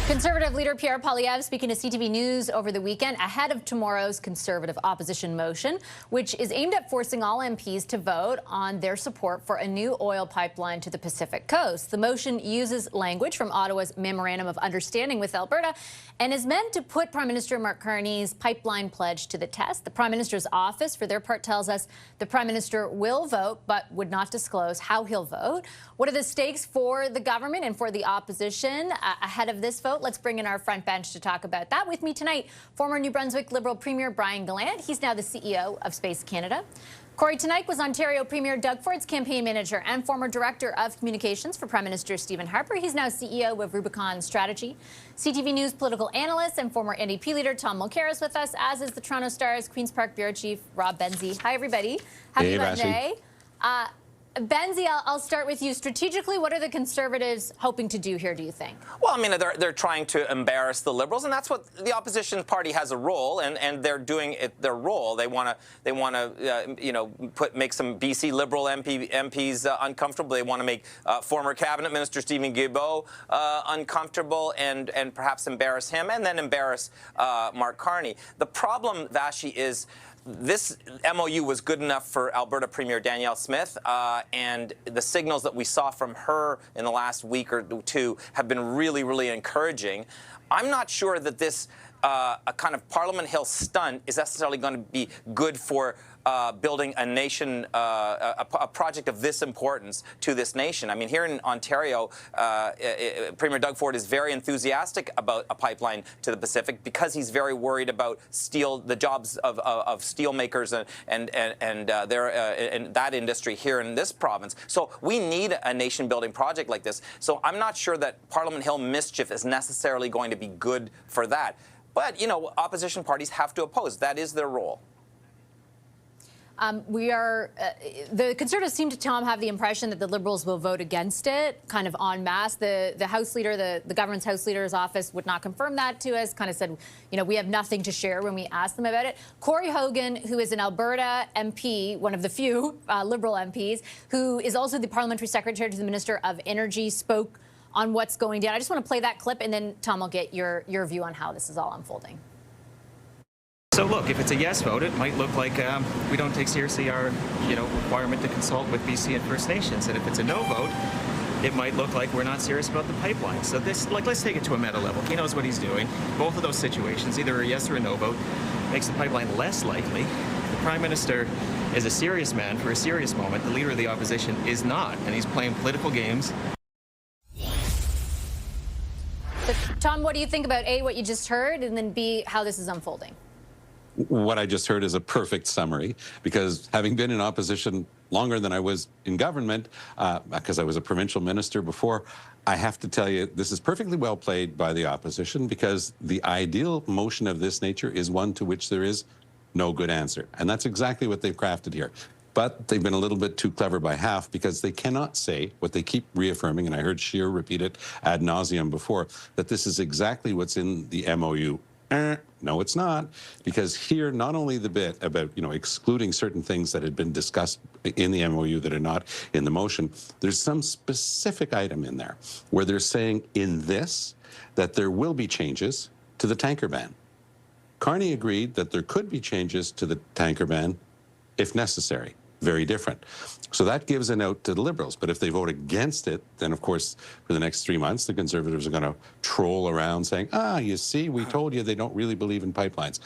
Conservative leader Pierre Poilievre speaking to CTV News over the weekend ahead of tomorrow's Conservative opposition motion, which is aimed at forcing all MPs to vote on their support for a new oil pipeline to the Pacific coast. The motion uses language from Ottawa's Memorandum of Understanding with Alberta and is meant to put Prime Minister Mark Carney's pipeline pledge to the test. The Prime Minister's office, for their part, tells us the Prime Minister will vote but would not disclose how he'll vote. What are the stakes for the government and for the opposition ahead of this vote? Let's bring in our front bench to talk about that. With me tonight, former New Brunswick Liberal Premier Brian Gallant. He's now the CEO of Space Canada. Corey Teneycke was Ontario Premier Doug Ford's campaign manager and former Director of Communications for Prime Minister Stephen Harper. He's now CEO of Rubicon Strategy. CTV News political analyst and former NDP leader Tom Mulcair is with us, as is the Toronto Star's Queen's Park Bureau Chief Rob Benzie. Hi, everybody. Happy Monday. Benzie, I'll start with you. Strategically, what are the Conservatives hoping to do here, do you think? Well, I mean, they're trying to embarrass the Liberals, and that's what the opposition party has a role, and they're doing it their role. They want to you know, make some BC Liberal MPs uncomfortable. They want to make former Cabinet Minister Stephen Guilbeault uncomfortable, and perhaps embarrass him, and then embarrass Mark Carney. The problem, Vashi, is this MOU was good enough for Alberta Premier Danielle Smith, and the signals that we saw from her in the last week or two have been really, really encouraging. I'm not sure that this a kind of Parliament Hill stunt is necessarily going to be good for building a nation, a project of this importance to this nation. I mean, here in Ontario, Premier Doug Ford is very enthusiastic about a pipeline to the Pacific because he's very worried about steel, the jobs of steel makers and that industry here in this province. So we need a nation-building project like this. So I'm not sure that Parliament Hill mischief is necessarily going to be good for that. But, you know, opposition parties have to oppose. That is their role. The Conservatives seem to, Tom, have the impression that the Liberals will vote against it, kind of en masse. The House Leader, the government's House Leader's office would not confirm that to us, kind of said, you know, we have nothing to share when we asked them about it. Corey Hogan, who is an Alberta MP, one of the few Liberal MPs, who is also the Parliamentary Secretary to the Minister of Energy, spoke on what's going down. I just want to play that clip, and then, Tom, I'll get your view on how this is all unfolding. So look, if it's a yes vote, it might look like we don't take seriously our, requirement to consult with BC and First Nations. And if it's a no vote, it might look like we're not serious about the pipeline. So this, let's take it to a meta level. He knows what he's doing. Both of those situations, either a yes or a no vote, makes the pipeline less likely. The Prime Minister is a serious man for a serious moment. The Leader of the Opposition is not, and he's playing political games. So, Tom, what do you think about A, what you just heard, and then B, how this is unfolding? What I just heard is a perfect summary, because having been in opposition longer than I was in government, because I was a provincial minister before, I have to tell you, this is perfectly well played by the opposition, because the ideal motion of this nature is one to which there is no good answer. And that's exactly what they've crafted here. But they've been a little bit too clever by half, because they cannot say what they keep reaffirming, and I heard Scheer repeat it ad nauseum before, that this is exactly what's in the MOU. No, it's not, because here, not only the bit about, excluding certain things that had been discussed in the MOU that are not in the motion, there's some specific item in there where they're saying in this that there will be changes to the tanker ban. Carney agreed that there could be changes to the tanker ban if necessary. Very different. So that gives an out to the Liberals. But if they vote against it, then, of course, for the next 3 months, the Conservatives are going to troll around saying, you see, we told you they don't really believe in pipelines.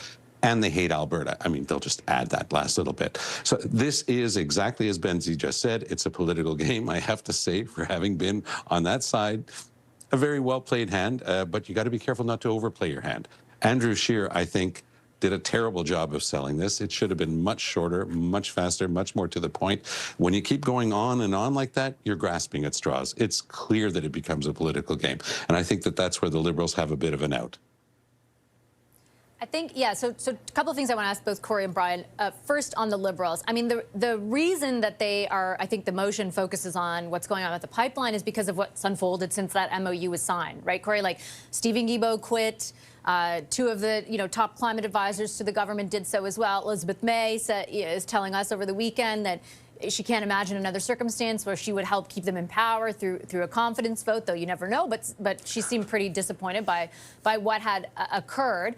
And they hate Alberta. I mean, they'll just add that last little bit. So this is exactly as Benzie just said. It's a political game, I have to say, for having been on that side. A very well-played hand, but you got to be careful not to overplay your hand. Andrew Scheer, I think, did a terrible job of selling this. It should have been much shorter, much faster, much more to the point. When you keep going on and on like that, you're grasping at straws. It's clear that it becomes a political game. And I think that that's where the Liberals have a bit of an out. I think, yeah, so a couple of things I want to ask both Corey and Brian. First, on the Liberals. I mean, the reason that they are, I think the motion focuses on what's going on with the pipeline is because of what's unfolded since that MOU was signed, right, Corey? Like, Stephen Guilbeault quit. Two of the top climate advisors to the government did so as well. Elizabeth May is telling us over the weekend that she can't imagine another circumstance where she would help keep them in power through a confidence vote, though you never know. But she seemed pretty disappointed by what had occurred.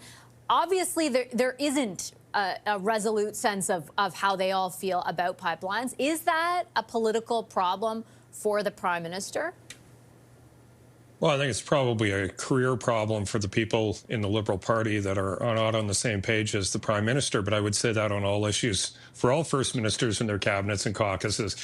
Obviously, there isn't a resolute sense of how they all feel about pipelines. Is that a political problem for the Prime Minister? Well, I think it's probably a career problem for the people in the Liberal Party that are not on the same page as the Prime Minister, but I would say that on all issues for all First Ministers and their cabinets and caucuses.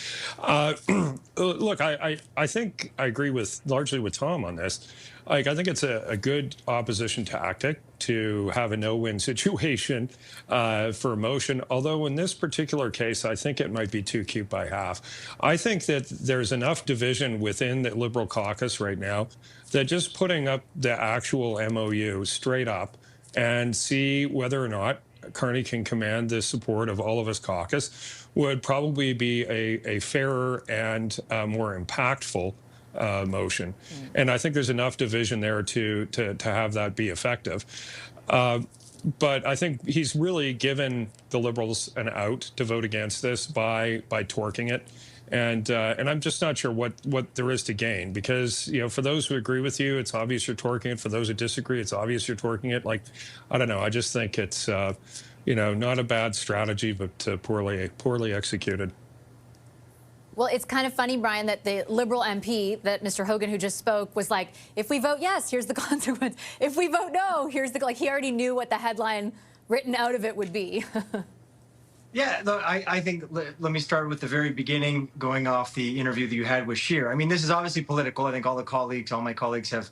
Look, I think I agree largely with Tom on this. Like, I think it's a good opposition tactic to have a no-win situation for a motion, although in this particular case, I think it might be too cute by half. I think that there's enough division within the Liberal caucus right now that just putting up the actual MOU straight up and see whether or not Carney can command the support of all of his caucus would probably be a fairer and more impactful motion. And I think there's enough division there to have that be effective. But I think he's really given the Liberals an out to vote against this by torquing it. And I'm just not sure what there is to gain, because, you know, for those who agree with you, it's obvious you're torquing it. For those who disagree, it's obvious you're torquing it. Like, I don't know. I just think it's, you know, not a bad strategy, but poorly executed. Well, it's kind of funny, Brian, that the Liberal MP, that Mr. Hogan, who just spoke, was like, if we vote yes, here's the consequence. If we vote no, here's the, like, he already knew what the headline written out of it would be. Yeah, look, I think, let me start with the very beginning, going off the interview that you had with Scheer. I mean, this is obviously political. I think all my colleagues have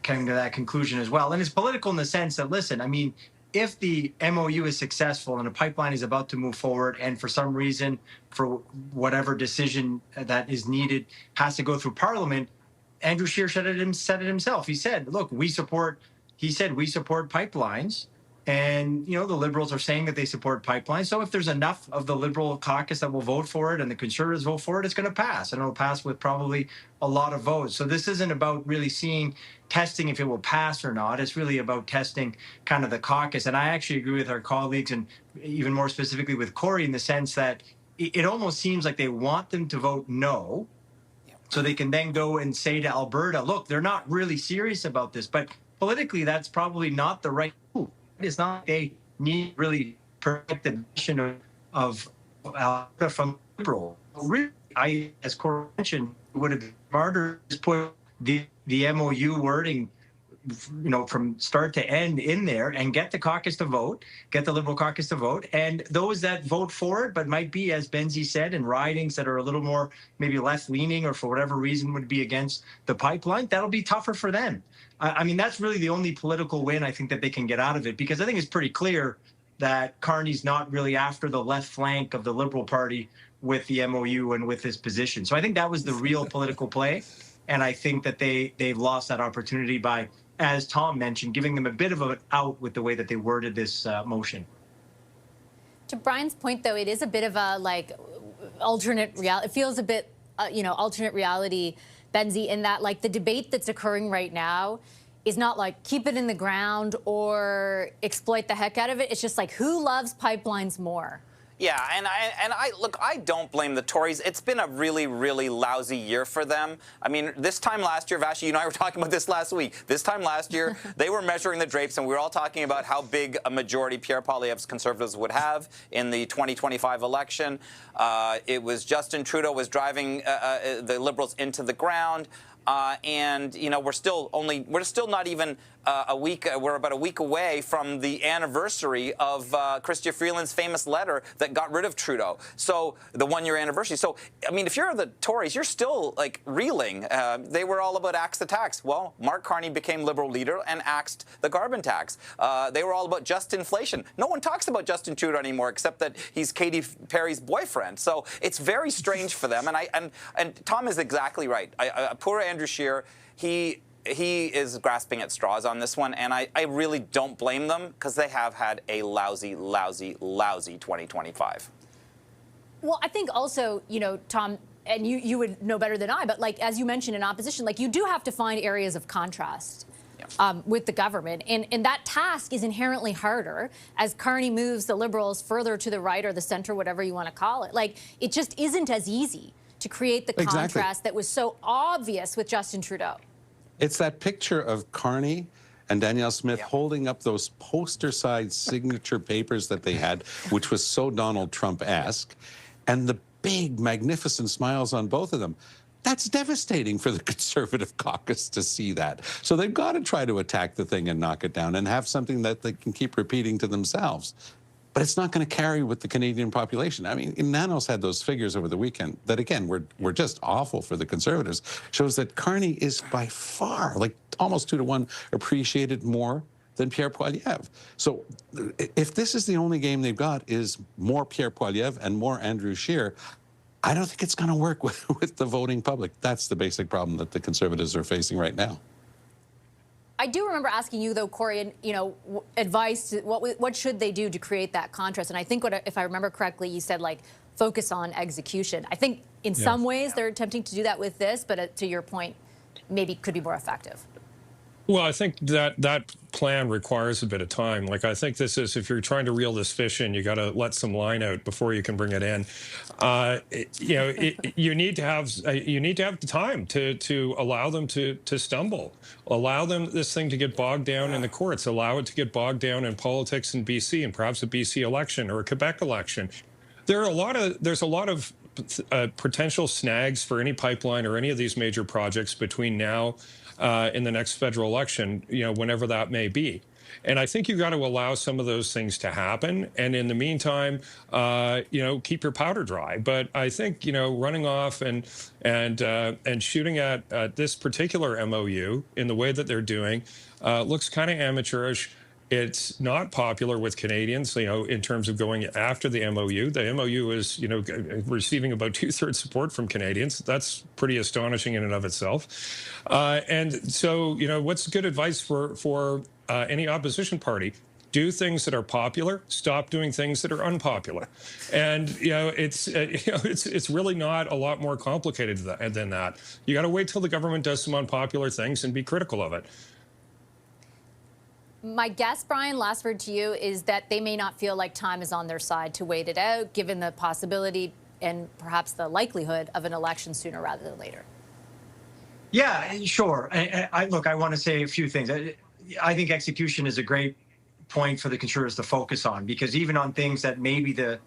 come to that conclusion as well. And it's political in the sense that, listen, I mean, if the MOU is successful and a pipeline is about to move forward, and for some reason, for whatever decision that is needed, has to go through Parliament, Andrew Scheer said it himself. He said, look, we support pipelines. And, you know, the Liberals are saying that they support pipelines. So if there's enough of the Liberal caucus that will vote for it and the Conservatives vote for it, it's going to pass. And it'll pass with probably a lot of votes. So this isn't about really testing if it will pass or not. It's really about testing kind of the caucus. And I actually agree with our colleagues, and even more specifically with Corey, in the sense that it almost seems like they want them to vote no, so they can then go and say to Alberta, look, they're not really serious about this. But politically, that's probably not the right move. It's not they need really protect the mission of Alberta from Liberal. Really, I, as Corey mentioned, would have been smarter to put the MOU wording, you know, from start to end in there and get the caucus to vote, get the Liberal caucus to vote. And those that vote for it, but might be, as Benzie said, in ridings that are a little more maybe left leaning or for whatever reason would be against the pipeline, that'll be tougher for them. I mean, that's really the only political win I think that they can get out of it, because I think it's pretty clear that Carney's not really after the left flank of the Liberal Party with the MOU and with his position. So I think that was the real political play. And I think that they've lost that opportunity by, as Tom mentioned, giving them a bit of an out with the way that they worded this motion. To Brian's point, though, it is a bit of a, like, alternate reality. It feels a bit, you know, alternate reality, Benzie, in that, like, the debate that's occurring right now is not like keep it in the ground or exploit the heck out of it. It's just like, who loves pipelines more? Yeah, and I look, I don't blame the Tories. It's been a really, really lousy year for them. I mean, this time last year, Vashi, you and I were talking about this last week. This time last year, they were measuring the drapes, and we were all talking about how big a majority Pierre Poilievre's Conservatives would have in the 2025 election. It was Justin Trudeau was driving the Liberals into the ground. And, you know, we're still not even a week. We're about a week away from the anniversary of Chrystia Freeland's famous letter that got rid of Trudeau. So the one-year anniversary. So, I mean, if you're the Tories, you're still, like, reeling. They were all about axe the tax. Well, Mark Carney became Liberal leader and axed the carbon tax. They were all about just inflation. No one talks about Justin Trudeau anymore, except that he's Katy Perry's boyfriend. So it's very strange for them. And Tom is exactly right. Poor Andrew Scheer, he is grasping at straws on this one, and I really don't blame them, because they have had a lousy 2025. Well, I think also, you know, Tom, and you would know better than I, but, like, as you mentioned in opposition, like, you do have to find areas of contrast. with the government. And that task is inherently harder as Carney moves the Liberals further to the right or the center, whatever you want to call it. Like, it just isn't as easy to create the contrast that was so obvious with Justin Trudeau. It's that picture of Carney and Danielle Smith holding up those poster-sized signature papers that they had, which was so Donald Trump-esque, and the big, magnificent smiles on both of them. That's devastating for the Conservative caucus to see that. So they've got to try to attack the thing and knock it down and have something that they can keep repeating to themselves. But it's not going to carry with the Canadian population. I mean, Nanos had those figures over the weekend that, again, were just awful for the Conservatives. Shows that Carney is by far, like almost 2-to-1, appreciated more than Pierre Poilievre. So if this is the only game they've got is more Pierre Poilievre and more Andrew Scheer, I don't think it's going to work with the voting public. That's the basic problem that the Conservatives are facing right now. I do remember asking you, though, Corey, advice. What should they do to create that contrast? And I think, if I remember correctly, you said, like, focus on execution. I think in some ways they're attempting to do that with this, but to your point, maybe could be more effective. Well, I think that plan requires a bit of time. Like, I think this is, if you're trying to reel this fish in, you got to let some line out before you can bring it in. You need to have the time to allow them to stumble, allow this thing to get bogged down in the courts, allow it to get bogged down in politics in BC and perhaps a BC election or a Quebec election. There's a lot of potential snags for any pipeline or any of these major projects between now in the next federal election, whenever that may be. And I think you've got to allow some of those things to happen. And in the meantime, keep your powder dry. But I think, running off and shooting at this particular MOU in the way that they're doing looks kind of amateurish. It's not popular with Canadians, in terms of going after the MOU. The MOU is, receiving about 2/3 support from Canadians. That's pretty astonishing in and of itself. And so, what's good advice for any opposition party? Do things that are popular. Stop doing things that are unpopular. And it's really not a lot more complicated than that. You got to wait till the government does some unpopular things and be critical of it. My guess, Brian, last word to you, is that they may not feel like time is on their side to wait it out, given the possibility and perhaps the likelihood of an election sooner rather than later. Yeah, sure. Look, I want to say a few things. I think execution is a great point for the Conservatives to focus on, because even on things that maybe the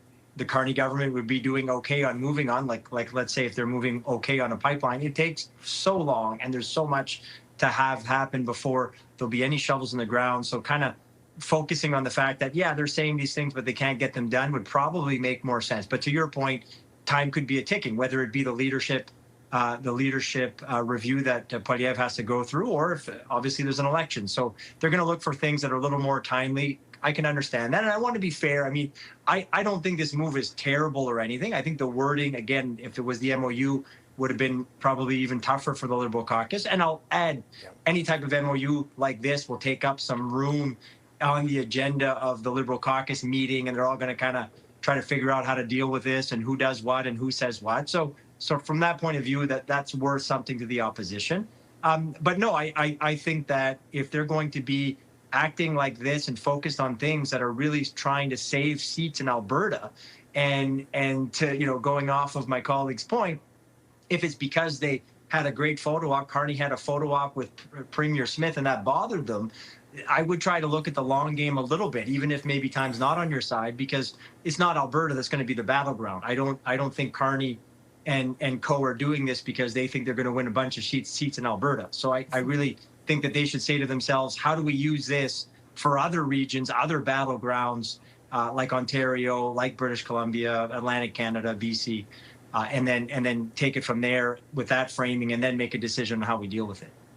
Carney government would be doing okay on moving on, like let's say if they're moving okay on a pipeline, it takes so long and there's so much to have happen before there'll be any shovels in the ground. So kind of focusing on the fact that, they're saying these things, but they can't get them done would probably make more sense. But to your point, time could be a ticking, whether it be the leadership review that Poilievre has to go through, or if obviously there's an election. So they're going to look for things that are a little more timely. I can understand that. And I want to be fair. I mean, I don't think this move is terrible or anything. I think the wording, again, if it was the MOU, would have been probably even tougher for the Liberal caucus. And I'll add, any type of MOU like this will take up some room on the agenda of the Liberal caucus meeting, and they're all going to kind of try to figure out how to deal with this and who does what and who says what. So from that point of view, that's worth something to the opposition. But no, I think that if they're going to be acting like this and focused on things that are really trying to save seats in Alberta, and to, going off of my colleague's point, if it's because they had a great photo op, Carney had a photo op with Premier Smith, and that bothered them, I would try to look at the long game a little bit, even if maybe time's not on your side, because it's not Alberta that's going to be the battleground. I don't think Carney and co are doing this because they think they're going to win a bunch of seats in Alberta. So I really think that they should say to themselves, how do we use this for other regions, other battlegrounds, like Ontario, like British Columbia, Atlantic Canada, BC, and then take it from there with that framing, and then make a decision on how we deal with it.